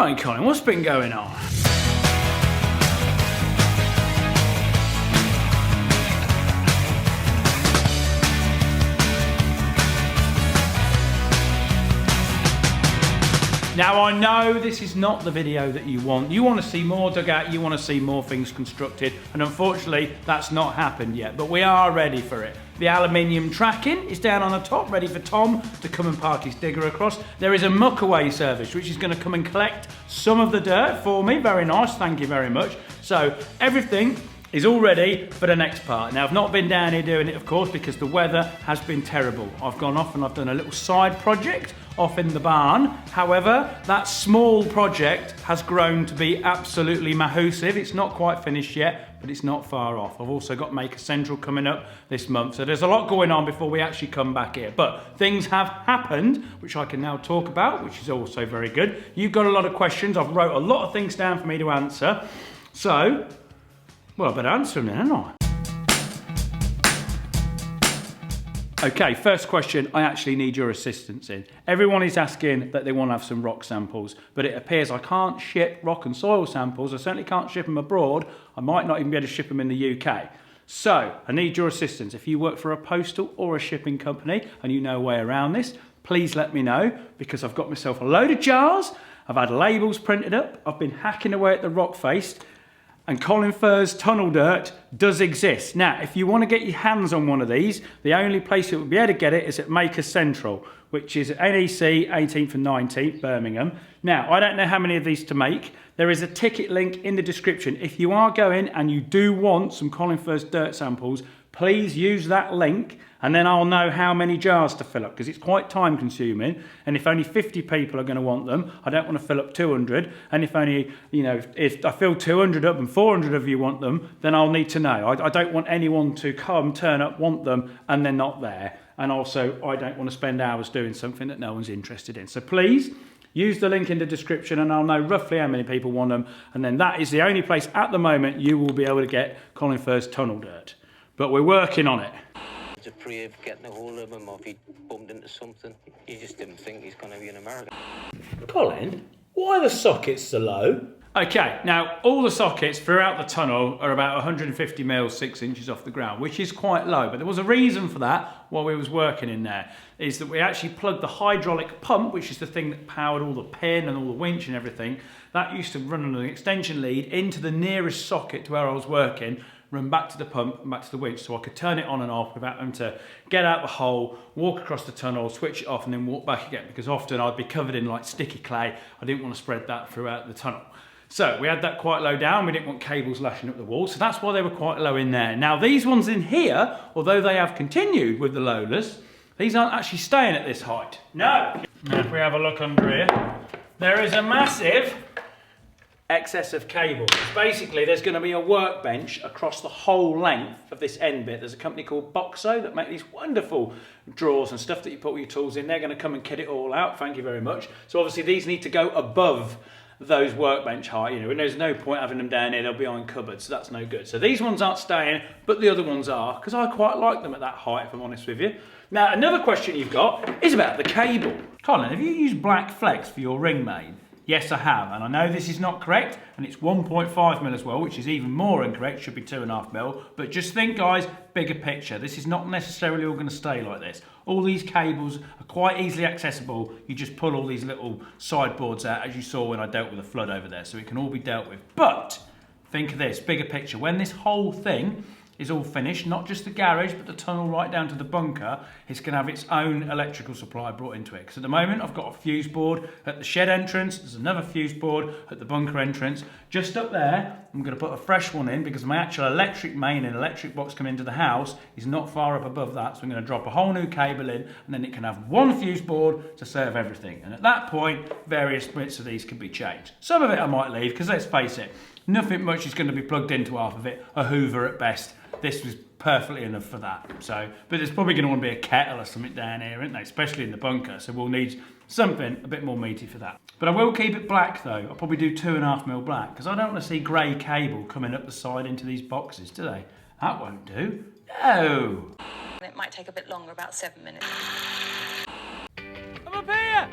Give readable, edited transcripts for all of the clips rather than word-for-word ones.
Right, Colin, what's been going on? Now I know this is not the video that you want. You want to see more dugout, you want to see more things constructed, and unfortunately that's not happened yet, but we are ready for it. The aluminium tracking is down on the top, ready for Tom to come and park his digger across. There is a muck away service which is going to come and collect some of the dirt for me. Very nice, thank you very much. So everything is all ready for the next part. Now I've not been down here doing it, of course, because the weather has been terrible. I've gone off and I've done a little side project off in the barn. However, that small project has grown to be absolutely massive. It's not quite finished yet, but it's not far off. I've also got Maker Central coming up this month, so there's a lot going on before we actually come back here. But things have happened, which I can now talk about, which is also very good. You've got a lot of questions. I've wrote a lot of things down for me to answer. So, well, I better answer them then, haven't I? Okay, first question I actually need your assistance in. Everyone is asking that they want to have some rock samples, but it appears I can't ship rock and soil samples. I certainly can't ship them abroad. I might not even be able to ship them in the UK. So, I need your assistance. If you work for a postal or a shipping company and you know a way around this, please let me know, because I've got myself a load of jars, I've had labels printed up, I've been hacking away at the rock face, and ColinFurze tunnel dirt does exist. Now, if you want to get your hands on one of these, the only place you will be able to get it is at Maker Central, which is at NEC 18th and 19th, Birmingham. Now, I don't know how many of these to make. There is a ticket link in the description. If you are going and you do want some ColinFurze dirt samples, please use that link, and then I'll know how many jars to fill up, because it's quite time consuming. And if only 50 people are going to want them, I don't want to fill up 200. And if only, you know, if I fill 200 up and 400 of you want them, then I'll need to know. I don't want anyone to come, turn up, want them, and they're not there. And also, I don't want to spend hours doing something that no one's interested in. So please, use the link in the description and I'll know roughly how many people want them. And then that is the only place at the moment you will be able to get ColinFurze tunnel dirt. But we're working on it. To pray of getting a hold of him, or if he bumped into something. You just didn't think he's going to be in America. Colin, why are the sockets so low? Okay, now all the sockets throughout the tunnel are about 150 mils, 6 inches off the ground, which is quite low. But there was a reason for that while we was working in there, is that we actually plugged the hydraulic pump, which is the thing that powered all the pin and all the winch and everything. That used to run on an extension lead into the nearest socket to where I was working, run back to the pump and back to the winch, so I could turn it on and off without having to get out the hole, walk across the tunnel, switch it off and then walk back again, because often I'd be covered in like sticky clay. I didn't want to spread that throughout the tunnel. So we had that quite low down. We didn't want cables lashing up the wall, so that's why they were quite low in there. Now these ones in here, although they have continued with the loaders, these aren't actually staying at this height. No! Now if we have a look under here, there is a massive excess of cable. Basically, there's going to be a workbench across the whole length of this end bit. There's a company called Boxo that make these wonderful drawers and stuff that you put all your tools in. They're going to come and kit it all out. Thank you very much. So obviously these need to go above those workbench height, you know, and there's no point having them down here. They'll be on cupboards, so that's no good. So these ones aren't staying, but the other ones are, because I quite like them at that height, if I'm honest with you. Now, another question you've got is about the cable. Colin, have you used black flex for your ring main? Yes, I have, and I know this is not correct, and it's 1.5 mil as well, which is even more incorrect, should be 2.5 mil. But just think, guys, bigger picture. This is not necessarily all going to stay like this. All these cables are quite easily accessible. You just pull all these little sideboards out, as you saw when I dealt with the flood over there, so it can all be dealt with. But think of this, bigger picture. When this whole thing is all finished, not just the garage, but the tunnel right down to the bunker, it's going to have its own electrical supply brought into it. Because at the moment, I've got a fuse board at the shed entrance, there's another fuse board at the bunker entrance. Just up there, I'm going to put a fresh one in, because my actual electric main and electric box coming into the house is not far up above that, so I'm going to drop a whole new cable in, and then it can have one fuse board to serve everything. And at that point, various bits of these can be changed. Some of it I might leave, because let's face it, nothing much is going to be plugged into half of it, a hoover at best. This was perfectly enough for that. So, but there's probably going to want to be a kettle or something down here, isn't there? Especially in the bunker. So we'll need something a bit more meaty for that. But I will keep it black though. I'll probably do 2.5 mil black, because I don't want to see grey cable coming up the side into these boxes, do they? That won't do. No. It might take a bit longer, about 7 minutes. I'm up here.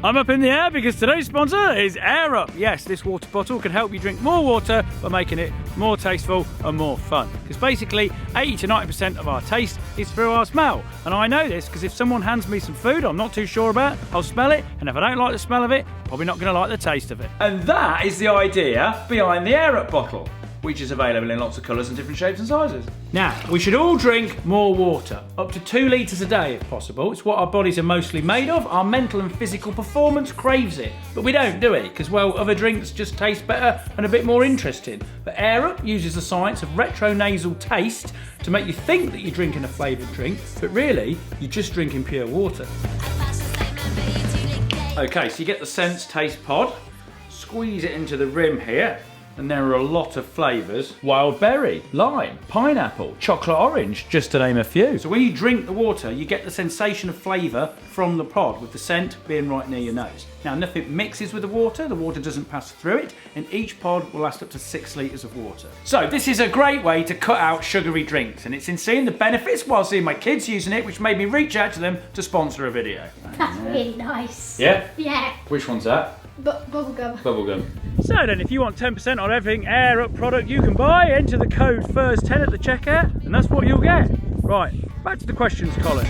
I'm up in the air because today's sponsor is Air Up. Yes, this water bottle can help you drink more water by making it more tasteful and more fun. Because basically 80 to 90% of our taste is through our smell. And I know this because if someone hands me some food I'm not too sure about, I'll smell it, and if I don't like the smell of it, probably not going to like the taste of it. And that is the idea behind the Air Up bottle, which is available in lots of colours and different shapes and sizes. Now, we should all drink more water, up to 2 litres a day if possible. It's what our bodies are mostly made of. Our mental and physical performance craves it, but we don't, do it? Because, well, other drinks just taste better and a bit more interesting. But Air Up uses the science of retronasal taste to make you think that you're drinking a flavoured drink, but really, you're just drinking pure water. Okay, so you get the Sense Taste Pod, squeeze it into the rim here, and there are a lot of flavours. Wild berry, lime, pineapple, chocolate orange, just to name a few. So when you drink the water, you get the sensation of flavour from the pod, with the scent being right near your nose. Now, nothing mixes with the water doesn't pass through it, and each pod will last up to 6 litres of water. So this is a great way to cut out sugary drinks, and it's in seeing the benefits while seeing my kids using it, which made me reach out to them to sponsor a video. That's really nice. Yeah? Yeah. Which one's that? Bubblegum. Bubblegum. So then, if you want 10% on everything Air Up product you can buy, enter the code FURZE10 at the checkout, and that's what you'll get. Right, back to the questions, Colin.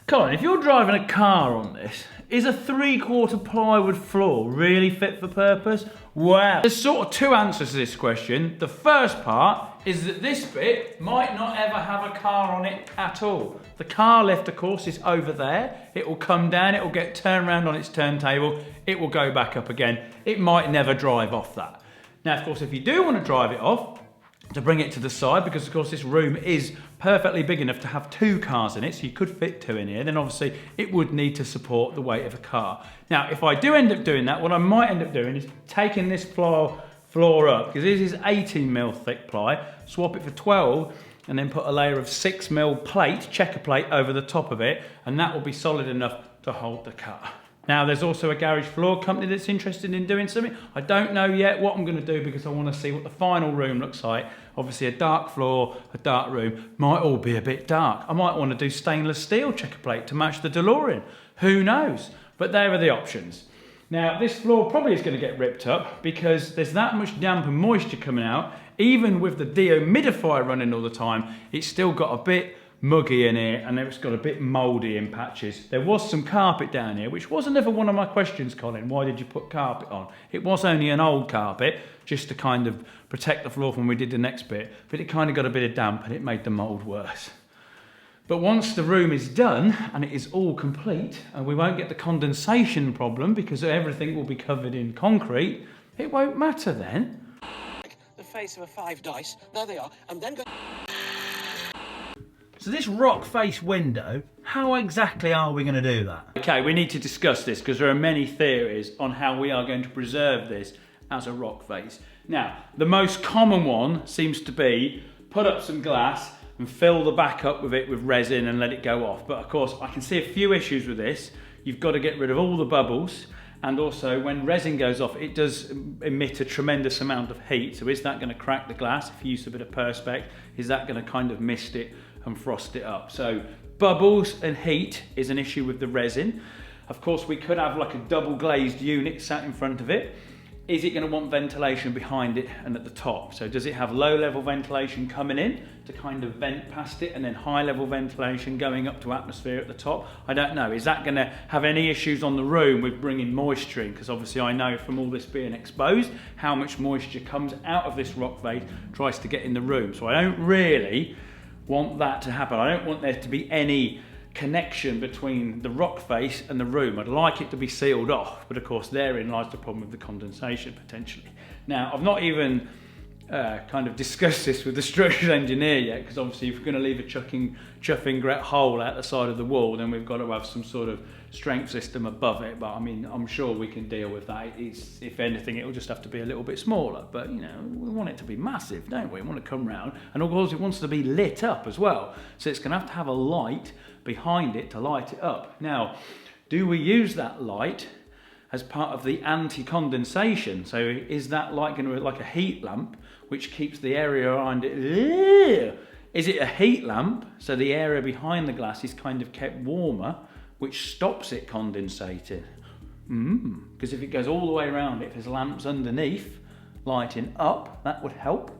Colin, if you're driving a car on this, is a 3/4 plywood floor really fit for purpose? Well, there's sort of 2 answers to this question. The first part is that this bit might not ever have a car on it at all. The car lift, of course, is over there. It will come down, it will get turned around on its turntable, it will go back up again. It might never drive off that. Now, of course, if you do want to drive it off, to bring it to the side, because of course this room is perfectly big enough to have 2 cars in it, so you could fit 2 in here, then obviously it would need to support the weight of a car. Now, if I do end up doing that, what I might end up doing is taking this floor up, because this is 18mm thick ply, swap it for 12, and then put a layer of 6mm plate, checker plate, over the top of it, and that will be solid enough to hold the car. Now, there's also a garage floor company that's interested in doing something. I don't know yet what I'm going to do because I want to see what the final room looks like. Obviously, a dark floor, a dark room, might all be a bit dark. I might want to do stainless steel checker plate to match the DeLorean. Who knows? But there are the options. Now, this floor probably is going to get ripped up because there's that much damp and moisture coming out. Even with the dehumidifier running all the time, it's still got a bit muggy in here, and it's got a bit mouldy in patches. There was some carpet down here, which wasn't ever one of my questions, Colin. Why did you put carpet on? It was only an old carpet, just to kind of protect the floor when we did the next bit, but it kind of got a bit of damp and it made the mould worse. But once the room is done and it is all complete, and we won't get the condensation problem because everything will be covered in concrete, it won't matter then. The face of a 5 dice, there they are, and then go... So this rock face window, how exactly are we going to do that? Okay, we need to discuss this because there are many theories on how we are going to preserve this as a rock face. Now, the most common one seems to be put up some glass and fill the back up with it with resin and let it go off. But of course, I can see a few issues with this. You've got to get rid of all the bubbles, and also when resin goes off, it does emit a tremendous amount of heat. So is that going to crack the glass if you use a bit of Perspex? Is that going to kind of mist it and frost it up? So bubbles and heat is an issue with the resin. Of course, we could have like a double glazed unit sat in front of it. Is it going to want ventilation behind it and at the top? So does it have low level ventilation coming in to kind of vent past it, and then high level ventilation going up to atmosphere at the top? I don't know. Is that going to have any issues on the room with bringing moisture in? Because obviously I know from all this being exposed how much moisture comes out of this rock face, tries to get in the room. So I don't really want that to happen. I don't want there to be any connection between the rock face and the room. I'd like it to be sealed off, but of course therein lies the problem with the condensation potentially. Now, I've not even kind of discussed this with the structural engineer yet, because obviously if we're going to leave a chuffing gret hole out the side of the wall, then we've got to have some sort of strength system above it. But I mean, I'm sure we can deal with that. It's, if anything, it'll just have to be a little bit smaller, but you know, we want it to be massive, don't we? We want to come round, and of course it wants to be lit up as well, so it's going to have a light behind it to light it up. Now, do we use that light as part of the anti-condensation? So is that light going to be like a heat lamp which keeps the area around it Is it a heat lamp, so the area behind the glass is kind of kept warmer, which stops it condensating? Because if it goes all the way around, if there's lamps underneath lighting up, that would help.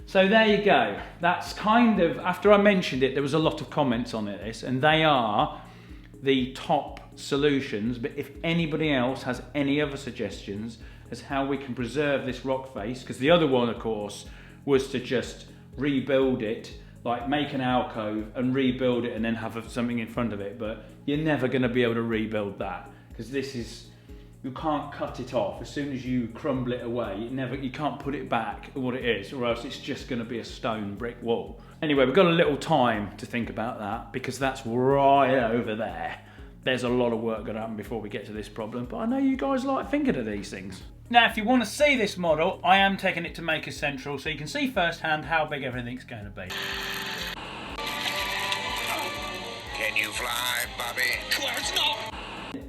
So there you go. That's kind of, after I mentioned it, there was a lot of comments on this, and they are the top solutions. But if anybody else has any other suggestions as how we can preserve this rock face, because the other one, of course, was to just rebuild it, like make an alcove and rebuild it and then have something in front of it. But you're never going to be able to rebuild that, because this is, you can't cut it off. As soon as you crumble it away, you can't put it back what it is, or else it's just going to be a stone brick wall. Anyway, we've got a little time to think about that, because that's right over there. There's a lot of work going to happen before we get to this problem, but I know you guys like thinking of these things. Now, if you want to see this model, I am taking it to Maker Central, so you can see firsthand how big everything's going to be. Can you fly, Bobby? Clarence, no!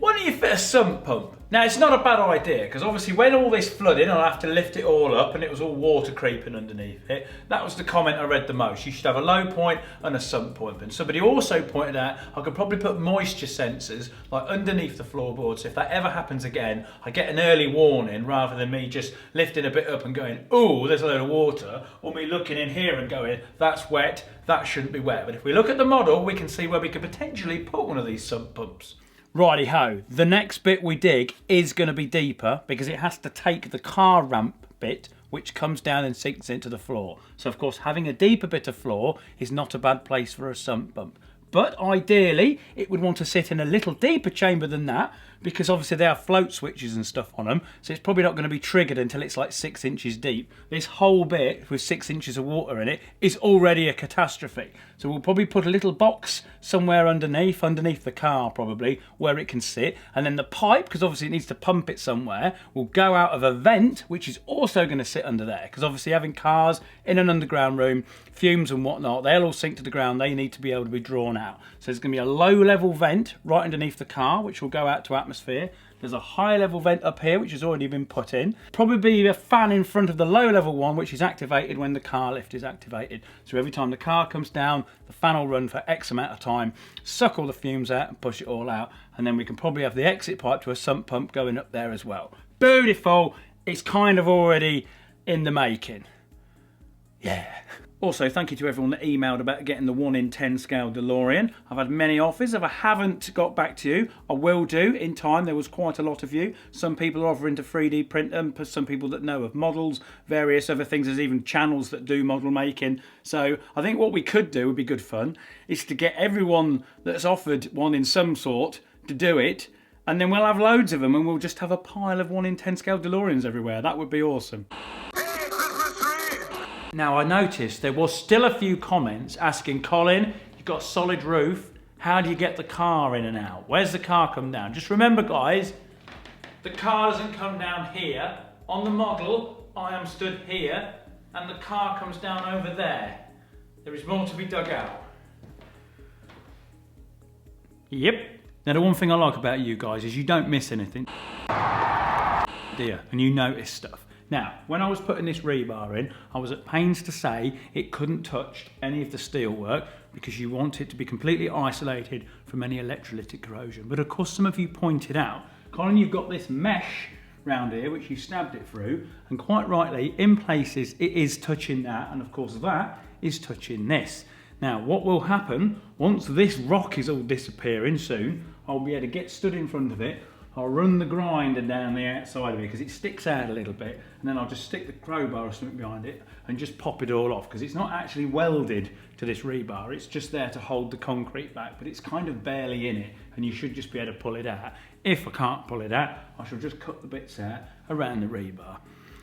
Why don't you fit a sump pump? Now, it's not a bad idea, because obviously when all this flooded, I'll have to lift it all up, and it was all water creeping underneath it. That was the comment I read the most. You should have a low point and a sump point. And somebody also pointed out I could probably put moisture sensors like underneath the floorboard, so if that ever happens again, I get an early warning rather than me just lifting a bit up and going, oh, there's a load of water, or me looking in here and going, that's wet, that shouldn't be wet. But if we look at the model, we can see where we could potentially put one of these sump pumps. Righty ho, the next bit we dig is going to be deeper, because it has to take the car ramp bit, which comes down and sinks into the floor. So of course having a deeper bit of floor is not a bad place for a sump pump. But ideally it would want to sit in a little deeper chamber than that, because obviously they have float switches and stuff on them, so it's probably not going to be triggered until it's like 6 inches deep. This whole bit with 6 inches of water in it is already a catastrophe. So we'll probably put a little box somewhere underneath the car probably, where it can sit, and then the pipe, because obviously it needs to pump it somewhere, will go out of a vent, which is also going to sit under there, because obviously having cars in an underground room, fumes and whatnot, they'll all sink to the ground, they need to be able to be drawn out. So there's going to be a low level vent right underneath the car, which will go out to atmosphere. There's a high level vent up here, which has already been put in. Probably a fan in front of the low level one, which is activated when the car lift is activated. So every time the car comes down, the fan will run for X amount of time, suck all the fumes out and push it all out. And then we can probably have the exit pipe to a sump pump going up there as well. Beautiful. It's kind of already in the making. Yeah. Also, thank you to everyone that emailed about getting the 1 in 10 scale DeLorean. I've had many offers. If I haven't got back to you, I will do in time. There was quite a lot of you. Some people are offering to 3D print them, some people that know of models, various other things. There's even channels that do model making. So I think what we could do would be good fun, is to get everyone that's offered one in some sort to do it, and then we'll have loads of them and we'll just have a pile of 1 in 10 scale DeLoreans everywhere. That would be awesome. Now, I noticed there was still a few comments asking, Colin, you've got a solid roof, how do you get the car in and out? Where's the car come down? Just remember, guys, the car doesn't come down here. On the model, I am stood here, and the car comes down over there. There is more to be dug out. Yep. Now, the one thing I like about you guys is you don't miss anything, dear, and you notice stuff. Now, when I was putting this rebar in, I was at pains to say it couldn't touch any of the steel work, because you want it to be completely isolated from any electrolytic corrosion. But of course, some of you pointed out, Colin, you've got this mesh round here, which you stabbed it through, and quite rightly, in places, it is touching that, and of course that is touching this. Now, what will happen, once this rock is all disappearing soon, I'll be able to get stood in front of it, I'll run the grinder down the outside of it because it sticks out a little bit, and then I'll just stick the crowbar or something behind it and just pop it all off, because it's not actually welded to this rebar, it's just there to hold the concrete back, but it's kind of barely in it, and you should just be able to pull it out. If I can't pull it out, I shall just cut the bits out around the rebar.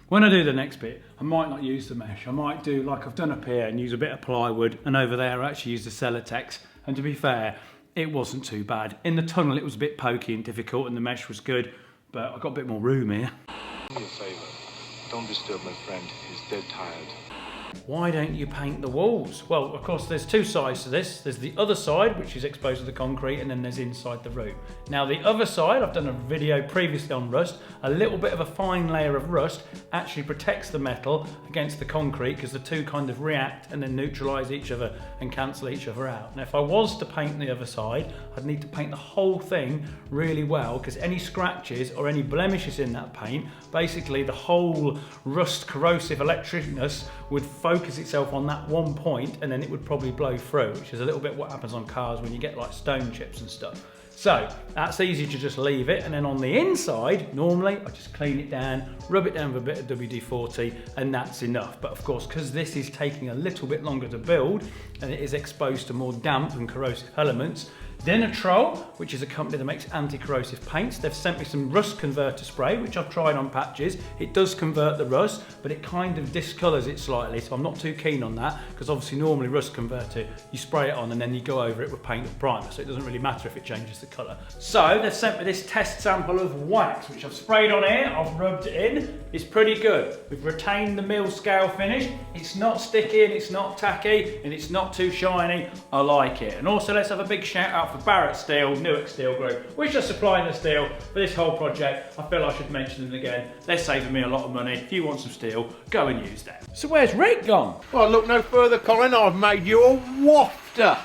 When I do the next bit, I might not use the mesh, I might do like I've done up here and use a bit of plywood, and over there I actually use the Celotex, and to be fair, it wasn't too bad. In the tunnel it was a bit pokey and difficult, and the mesh was good, but I got a bit more room here. Do me a favour, don't disturb my friend, he's dead tired. Why don't you paint the walls? Well, of course, there's two sides to this. There's the other side, which is exposed to the concrete, and then there's inside the room. Now, the other side, I've done a video previously on rust. A little bit of a fine layer of rust actually protects the metal against the concrete because the two kind of react and then neutralise each other and cancel each other out. Now, if I was to paint the other side, I'd need to paint the whole thing really well because any scratches or any blemishes in that paint, basically the whole rust corrosive electricness would focus itself on that one point and then it would probably blow through, which is a little bit what happens on cars when you get like stone chips and stuff. So that's easy to just leave it, and then on the inside, normally I just clean it down, rub it down with a bit of WD-40, and that's enough. But of course, because this is taking a little bit longer to build and it is exposed to more damp and corrosive elements, Dinatrol, which is a company that makes anti-corrosive paints, they've sent me some rust converter spray, which I've tried on patches. It does convert the rust, but it kind of discolours it slightly, so I'm not too keen on that, because obviously normally rust converter, you spray it on and then you go over it with paint or primer, so it doesn't really matter if it changes the colour. So they've sent me this test sample of wax, which I've sprayed on here, I've rubbed it in. It's pretty good. We've retained the mill scale finish. It's not sticky and it's not tacky and it's not too shiny. I like it. And also let's have a big shout out for Barrett Steel, Newark Steel Group, which are supplying the steel for this whole project. I feel I should mention them again. They're saving me a lot of money. If you want some steel, go and use them. So where's Rick gone? Well, look no further, Colin. I've made you a wafter.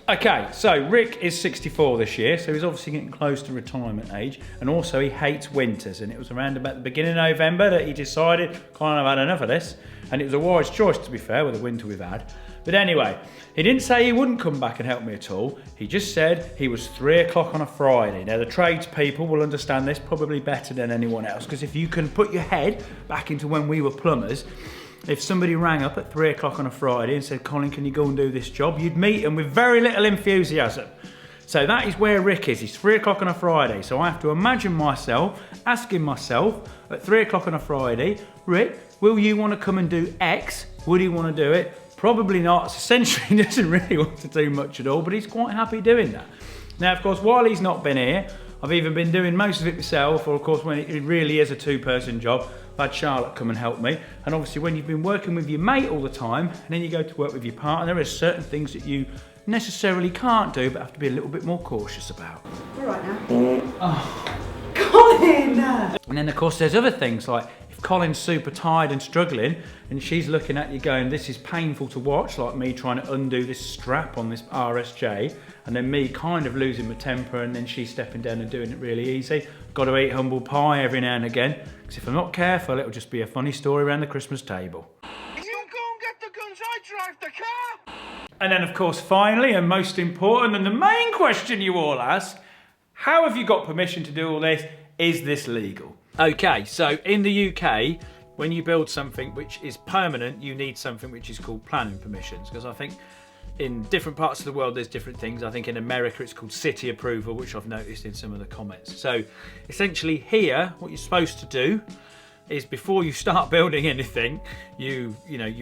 Okay, so Rick is 64 this year, so he's obviously getting close to retirement age, and also he hates winters, and it was around about the beginning of November that he decided, kind of had enough of this, and it was a wise choice to be fair with the winter we've had. But anyway, he didn't say he wouldn't come back and help me at all, he just said he was 3 o'clock on a Friday. Now the tradespeople will understand this probably better than anyone else, because if you can put your head back into when we were plumbers, if somebody rang up at 3 o'clock on a Friday and said, Colin, can you go and do this job? You'd meet them with very little enthusiasm. So that is where Rick is. He's 3 o'clock on a Friday. So I have to imagine myself asking myself at 3 o'clock on a Friday, Rick, will you want to come and do X? Would he want to do it? Probably not. Essentially, he doesn't really want to do much at all, but he's quite happy doing that. Now, of course, while he's not been here, I've either been doing most of it myself, or of course, when it really is a two-person job, I've had Charlotte come and help me. And obviously when you've been working with your mate all the time, and then you go to work with your partner, there are certain things that you necessarily can't do, but have to be a little bit more cautious about. All right now. Oh. Colin! And then of course there's other things, like if Colin's super tired and struggling, and she's looking at you going, this is painful to watch, like me trying to undo this strap on this RSJ, and then me kind of losing my temper, and then she stepping down and doing it really easy. Got to eat humble pie every now and again, because if I'm not careful, it'll just be a funny story around the Christmas table. You go and get the guns, I drive the car. And then of course, finally, and most important, and the main question you all ask, how have you got permission to do all this? Is this legal? Okay, so in the UK, when you build something which is permanent, you need something which is called planning permissions, because I think in different parts of the world there's different things. I think in America it's called city approval, which I've noticed in some of the comments. So essentially here, what you're supposed to do is before you start building anything, you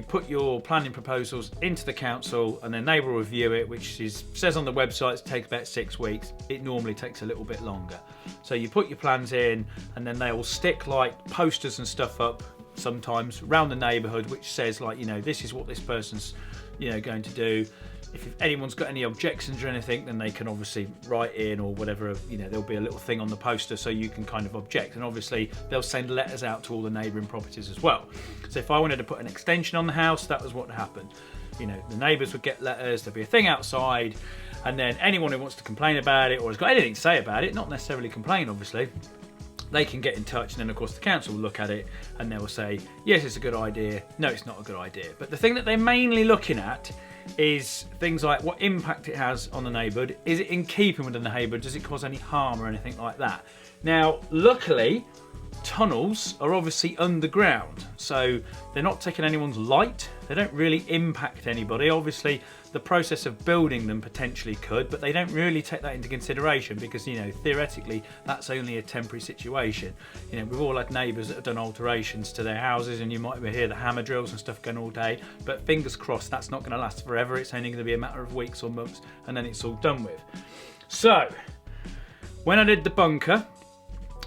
put your planning proposals into the council, and then they will review it, which says on the website it takes about 6 weeks. It normally takes a little bit longer. So you put your plans in, and then they will stick like posters and stuff up sometimes around the neighbourhood, which says like, this is what this person's going to do. If anyone's got any objections or anything, then they can obviously write in or whatever, there'll be a little thing on the poster so you can kind of object. And obviously they'll send letters out to all the neighbouring properties as well. So if I wanted to put an extension on the house, that was what happened. The neighbours would get letters, there'd be a thing outside, and then anyone who wants to complain about it or has got anything to say about it, not necessarily complain obviously, they can get in touch, and then of course the council will look at it and they will say, yes, it's a good idea, no, it's not a good idea. But the thing that they're mainly looking at is things like what impact it has on the neighbourhood. Is it in keeping with the neighbourhood? Does it cause any harm or anything like that? Now, luckily, tunnels are obviously underground, so they're not taking anyone's light. They don't really impact anybody. Obviously, the process of building them potentially could, but they don't really take that into consideration because, theoretically, that's only a temporary situation. We've all had neighbours that have done alterations to their houses, and you might hear the hammer drills and stuff going all day, but fingers crossed, that's not going to last forever. It's only going to be a matter of weeks or months, and then it's all done with. So, when I did the bunker,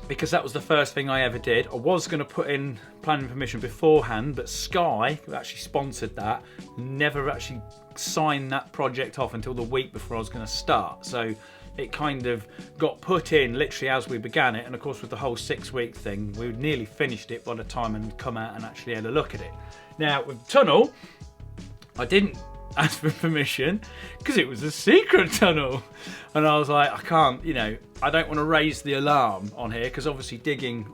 because that was the first thing I ever did, I was going to put in planning permission beforehand, but Sky, who actually sponsored that, never actually signed that project off until the week before I was going to start. So it kind of got put in literally as we began it, and of course with the whole 6-week thing, we nearly finished it by the time I'd come out and actually had a look at it. Now with tunnel, I didn't ask for permission because it was a secret tunnel, and I was like, I can't, you know, I don't want to raise the alarm on here because obviously digging,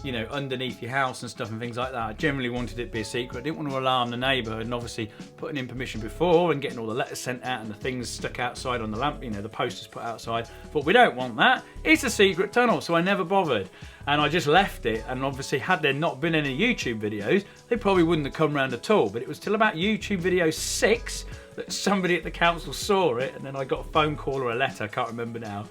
you know, underneath your house and stuff and things like that, I generally wanted it to be a secret. I didn't want to alarm the neighbourhood, and obviously putting in permission before and getting all the letters sent out and the things stuck outside on the lamp, you know, the posters put outside, but we don't want that. It's a secret tunnel, so I never bothered, and I just left it. And obviously had there not been any YouTube videos, they probably wouldn't have come round at all. But it was till about YouTube video 6 that somebody at the council saw it, and then I got a phone call or a letter, I can't remember now.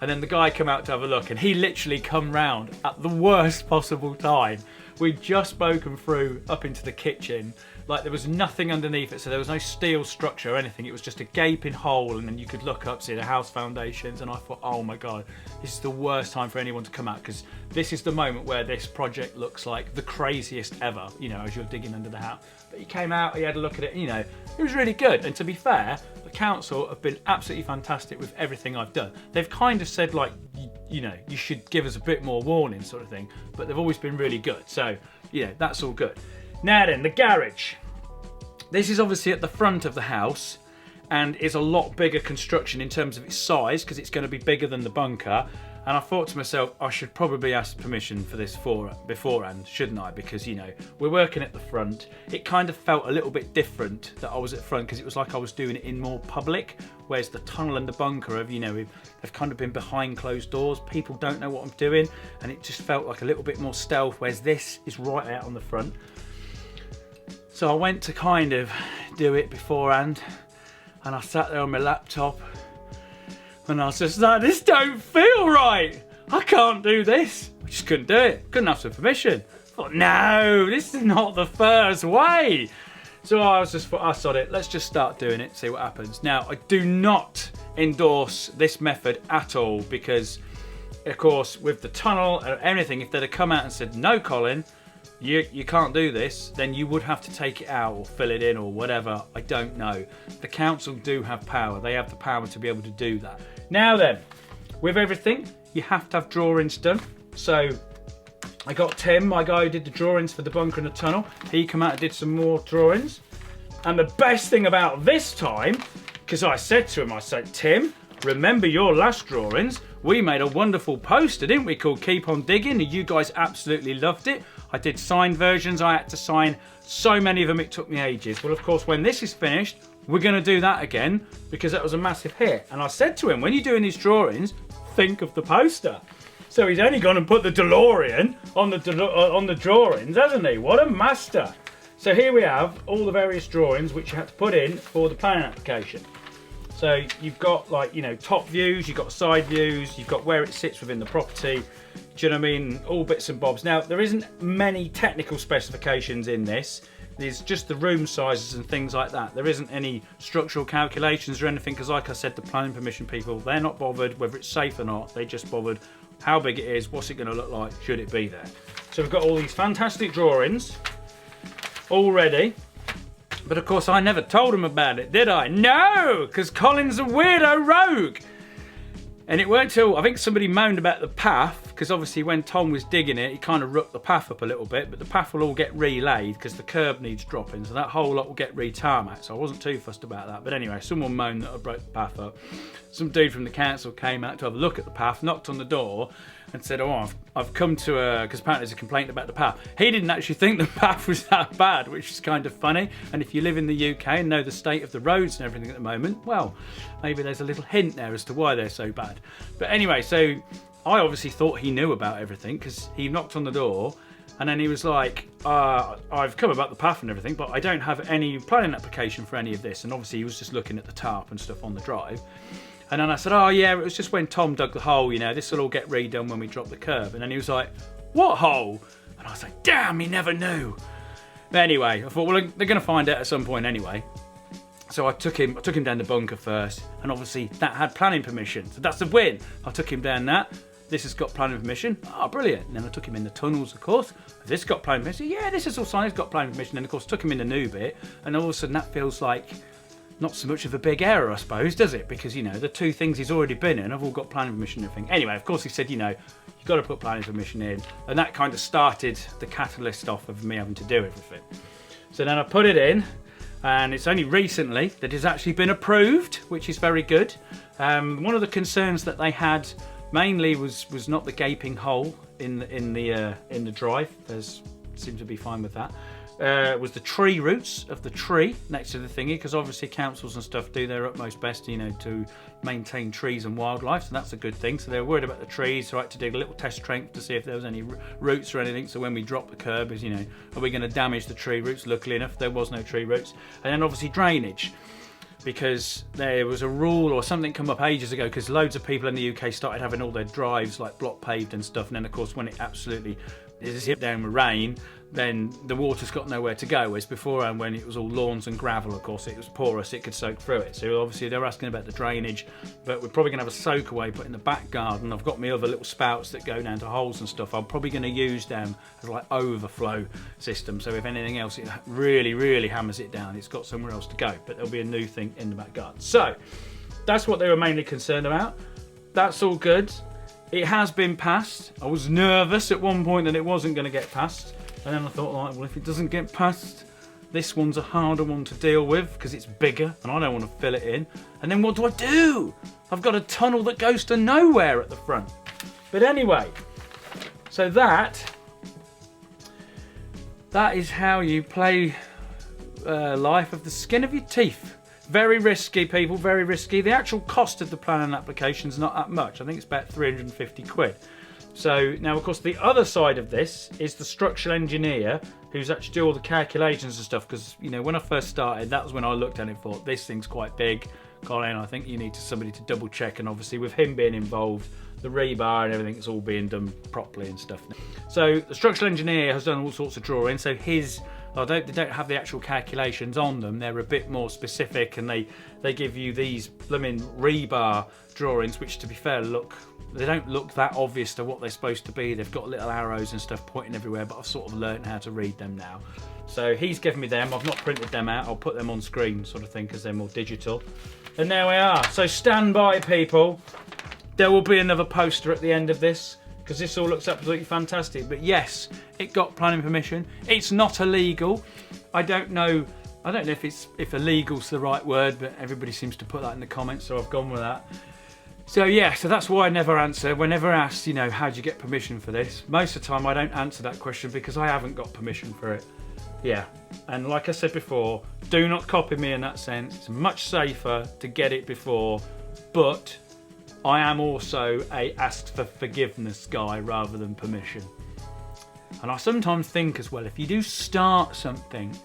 And then the guy came out to have a look, and he literally come round at the worst possible time. We'd just spoken through up into the kitchen, like there was nothing underneath it, so there was no steel structure or anything. It was just a gaping hole, and then you could look up, see the house foundations, and I thought, oh my God, this is the worst time for anyone to come out, because this is the moment where this project looks like the craziest ever, you know, as you're digging under the house. But he came out, he had a look at it, you know, it was really good. And to be fair, the council have been absolutely fantastic with everything I've done. They've kind of said, like, you know, you should give us a bit more warning sort of thing, but they've always been really good. So, you know, that's all good. Now then, the garage. This is obviously at the front of the house, and is a lot bigger construction in terms of its size, because it's going to be bigger than the bunker. And I thought to myself, I should probably ask permission for this beforehand, shouldn't I? Because, you know, we're working at the front. It kind of felt a little bit different that I was at front, because it was like I was doing it in more public, whereas the tunnel and the bunker have, you know, they've kind of been behind closed doors. People don't know what I'm doing, and it just felt like a little bit more stealth, whereas this is right out on the front. So I went to kind of do it beforehand, and I sat there on my laptop, and I was just like, this don't feel right. I can't do this. I just couldn't do it. Couldn't ask for permission. I thought, no, this is not the first way. So I was just, I sod it. Let's just start doing it, see what happens. Now, I do not endorse this method at all, because, of course, with the tunnel and anything, if they'd have come out and said, no, Colin, you can't do this, then you would have to take it out or fill it in or whatever. I don't know. The council do have power. They have the power to be able to do that. Now then, with everything, you have to have drawings done. So I got Tim, my guy who did the drawings for the bunker and the tunnel. He came out and did some more drawings. And the best thing about this time, because I said to him, I said, Tim, remember your last drawings? We made a wonderful poster, didn't we, called Keep On Digging, and you guys absolutely loved it. I did signed versions. I had to sign so many of them, it took me ages. Well, of course, when this is finished, we're going to do that again, because that was a massive hit. And I said to him, when you're doing these drawings, think of the poster. So he's only gone and put the DeLorean on the drawings, hasn't he? What a master. So here we have all the various drawings which you had to put in for the planning application. So you've got, like, you know, top views, you've got side views, you've got where it sits within the property. Do you know what I mean? All bits and bobs. Now, there isn't many technical specifications in this. There's just the room sizes and things like that. There isn't any structural calculations or anything, because like I said, the planning permission people, they're not bothered whether it's safe or not. They just bothered how big it is, what's it going to look like, should it be there. So we've got all these fantastic drawings all ready. But of course, I never told him about it, did I? No, because Colin's a weirdo rogue. And it weren't till, I think somebody moaned about the path, because obviously when Tom was digging it, he kind of rooked the path up a little bit, but the path will all get relaid because the curb needs dropping, so that whole lot will get re-tarmac, so I wasn't too fussed about that. But anyway, someone moaned that I broke the path up. Some dude from the council came out to have a look at the path, knocked on the door, and said, oh, I've come to because apparently there's a complaint about the path. He didn't actually think the path was that bad, which is kind of funny. And if you live in the UK and know the state of the roads and everything at the moment, well, maybe there's a little hint there as to why they're so bad. But anyway, so I obviously thought he knew about everything, because he knocked on the door, and then he was like, I've come about the path and everything, but I don't have any planning application for any of this. And obviously he was just looking at the tarp and stuff on the drive. And then I said, oh yeah, it was just when Tom dug the hole, you know, this will all get redone when we drop the curb. And then he was like, what hole? And I was like, damn, he never knew. But anyway, I thought, well, they're going to find out at some point anyway. So I took him down the bunker first, and obviously that had planning permission. So that's a win. I took him down that. This has got planning permission. Oh, brilliant. And then I took him in the tunnels, of course. Has this got planning permission? Yeah, this is all signed. It's got planning permission. And of course, took him in the new bit. And all of a sudden, that feels like not so much of a big error, I suppose, does it? Because, you know, the two things he's already been in have all got planning permission and everything. Anyway, of course, he said, you know, you've got to put planning permission in. And that kind of started the catalyst off of me having to do everything. So then I put it in. And it's only recently that it's actually been approved, which is very good. One of the concerns that they had mainly was not the gaping hole in the drive. There's seemed to be fine with that. Was the tree roots of the tree next to the thingy, because obviously councils and stuff do their utmost best, you know, to maintain trees and wildlife, so that's a good thing. So they were worried about the trees, so I had to dig a little test trench to see if there was any roots or anything, so when we drop the curb, is, you know, are we going to damage the tree roots? Luckily enough, there was no tree roots. And then obviously drainage, because there was a rule or something come up ages ago, because loads of people in the UK started having all their drives like block paved and stuff, and then of course when it absolutely is hit down with rain, then the water's got nowhere to go. Whereas beforehand, when it was all lawns and gravel, of course, it was porous, it could soak through it. So obviously they're asking about the drainage, but we're probably going to have a soak away put in the back garden. I've got my other little spouts that go down to holes and stuff. I'm probably going to use them as like overflow system. So if anything else, it really hammers it down, it's got somewhere else to go. But there'll be a new thing in the back garden. So that's what they were mainly concerned about. That's all good. It has been passed. I was nervous at one point that it wasn't going to get passed. And then I thought, like, well, if it doesn't get passed, this one's a harder one to deal with because it's bigger and I don't want to fill it in. And then what do I do? I've got a tunnel that goes to nowhere at the front. But anyway, so that is how you play life of the skin of your teeth. Very risky, people, very risky. The actual cost of the planning application is not that much. I think it's about 350 quid. So now, of course, the other side of this is the structural engineer who's actually do all the calculations and stuff. Because, you know, when I first started, that was when I looked at it and thought, this thing's quite big. Colin, I think you need somebody to double check. And obviously with him being involved, the rebar and everything is all being done properly and stuff. So the structural engineer has done all sorts of drawings. So his... they don't have the actual calculations on them. They're a bit more specific, and they give you these blooming rebar drawings, which, to be fair, they don't look that obvious to what they're supposed to be. They've got little arrows and stuff pointing everywhere, but I've sort of learned how to read them now. So he's given me them. I've not printed them out. I'll put them on screen, sort of thing, because they're more digital. And there we are. So stand by, people. There will be another poster at the end of this, because this all looks absolutely fantastic. But yes, it got planning permission. It's not illegal. I don't know if illegal's the right word, but everybody seems to put that in the comments, so I've gone with that. So yeah, so that's why I never answer. We're never asked, you know, how do you get permission for this? Most of the time I don't answer that question because I haven't got permission for it. Yeah, and like I said before, do not copy me in that sense. It's much safer to get it before, but I am also a ask for forgiveness guy rather than permission. And I sometimes think as well, if you do start something,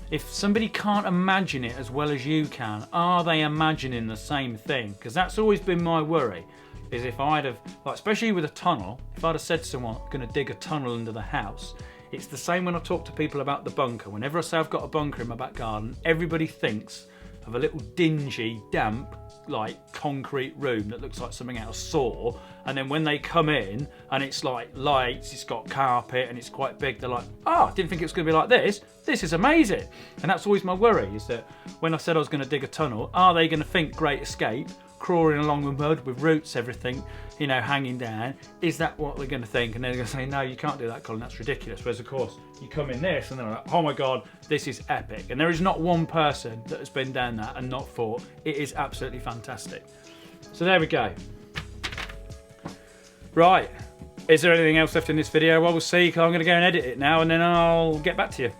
if somebody can't imagine it as well as you can, are they imagining the same thing? Because that's always been my worry, is if I'd have, like, especially with a tunnel, if I'd have said to someone, I'm going to dig a tunnel under the house, it's the same when I talk to people about the bunker. Whenever I say I've got a bunker in my back garden, everybody thinks of a little dingy, damp, like concrete room that looks like something out of Saw, and then when they come in and it's like lights, it's got carpet and it's quite big, they're like, oh, I didn't think it was going to be like this. This is amazing. And that's always my worry, is that when I said I was going to dig a tunnel, are they going to think Great Escape, crawling along the mud with roots, everything, you know, hanging down? Is that what they're going to think? And they're going to say, no, you can't do that, Colin, that's ridiculous. Whereas, of course, you come in this and they're like, oh my God, this is epic. And there is not one person that has been down that and not thought it is absolutely fantastic. So there we go. Right. Is there anything else left in this video? Well, we'll see. I'm going to go and edit it now and then I'll get back to you.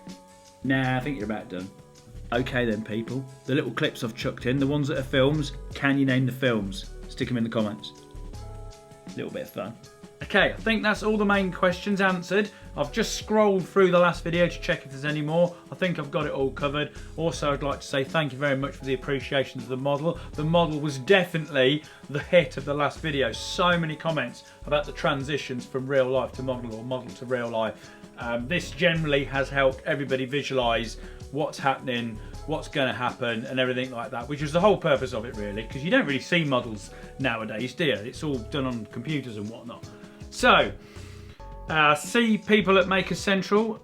Nah, I think you're about done. Okay then, people. The little clips I've chucked in, the ones that are films, can you name the films? Stick them in the comments. A little bit of fun. Okay, I think that's all the main questions answered. I've just scrolled through the last video to check if there's any more. I think I've got it all covered. Also, I'd like to say thank you very much for the appreciation of the model. The model was definitely the hit of the last video. So many comments about the transitions from real life to model or model to real life. This generally has helped everybody visualise what's happening what's going to happen and everything like that, which is the whole purpose of it really, because you don't really see models nowadays, do you? It's all done on computers and whatnot. So, see people at Maker Central.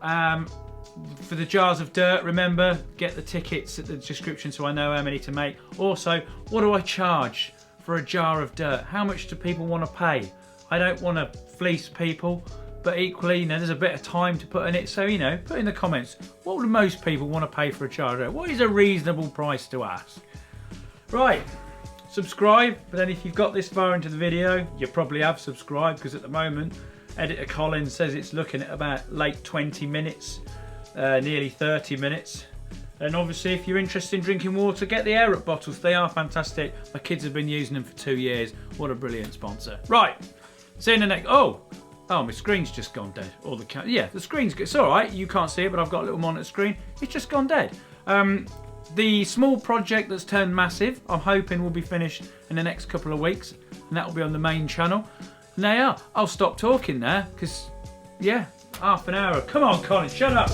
For the jars of dirt, remember, get the tickets at the description so I know how many to make. Also, what do I charge for a jar of dirt? How much do people want to pay? I don't want to fleece people, but equally, you know, there's a bit of time to put in it. So, you know, put in the comments, what would most people want to pay for a jar of dirt? What is a reasonable price to ask? Right, subscribe. But then if you've got this far into the video, you probably have subscribed, because at the moment, editor Colin says it's looking at about late 20 minutes. Nearly 30 minutes. And obviously, if you're interested in drinking water, get the air up bottles. They are fantastic. My kids have been using them for 2 years. What a brilliant sponsor. Right, see you in the next. Oh, my screen's just gone dead. Or the yeah, the screen's good. It's all right. You can't see it, but I've got a little monitor screen. It's just gone dead. The small project that's turned massive, I'm hoping will be finished in the next couple of weeks, and that will be on the main channel. And there you are. I'll stop talking there, because yeah, half an hour. Come on, Colin, shut up.